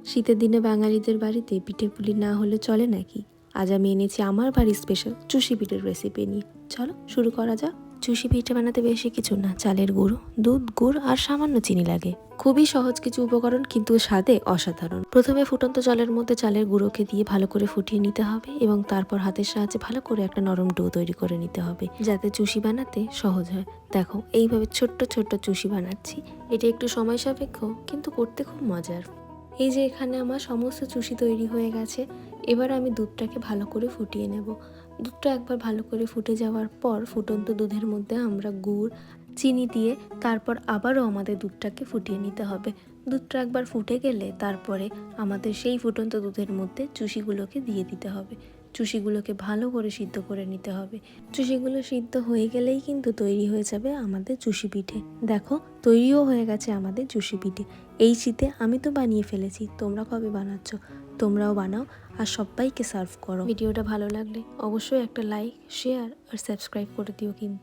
শীতের দিনে বাঙালিদের বাড়িতে পিঠে পুলি না হলে চলে নাকি? আজ আমি এনেছি আমার বাড়ির স্পেশাল চুষি পিঠের রেসিপি নিয়ে। চলো শুরু করা যাক। চুষি পিঠে বানাতে বেশি কিছু না, চালের গুঁড়ো, দুধ, গুড় আর সামান্য চিনি লাগে। খুবই সহজ কিছু উপকরণ, কিন্তু স্বাদে অসাধারণ। প্রথমে ফুটন্ত জলের মধ্যে চালের গুঁড়োকে দিয়ে ভালো করে ফুটিয়ে নিতে হবে এবং তারপর হাতের সাহায্যে ভালো করে একটা নরম ডো তৈরি করে নিতে হবে, যাতে চুষি বানাতে সহজ হয়। দেখো, এইভাবে ছোট্ট ছোট্ট চুষি বানাচ্ছি। এটা একটু সময় সাপেক্ষ, কিন্তু করতে খুব মজার। এই যে এখানে আমার সমস্ত চুষি তৈরি হয়ে গেছে। এবার আমি দুধটাকে ভালো করে ফুটিয়ে নেব। দুধটা একবার ভালো করে ফুটে যাওয়ার পর ফুটন্ত দুধের মধ্যে আমরা গুড়, চিনি দিয়ে তারপর আবারও আমাদের দুধটাকে ফুটিয়ে নিতে হবে। দুধটা একবার ফুটে গেলে তারপরে আমাদের সেই ফুটন্ত দুধের মধ্যে চুষিগুলোকে দিয়ে দিতে হবে। চুষিগুলোকে ভালো করে সিদ্ধ করে নিতে হবে। চুষিগুলো সিদ্ধ হয়ে গেলেই কিন্তু তৈরি হয়ে যাবে আমাদের চুষি পিঠে। দেখো, তৈরিও হয়ে গেছে আমাদের চুষি পিঠে। এই শীতে আমি তো বানিয়ে ফেলেছি, তোমরা কবে বানাচ্ছ? তোমরাও বানাও আর সবাইকে সার্ভ করো। ভিডিওটা ভালো লাগলে অবশ্যই একটা লাইক, শেয়ার আর সাবস্ক্রাইব করে দিও কিন্তু।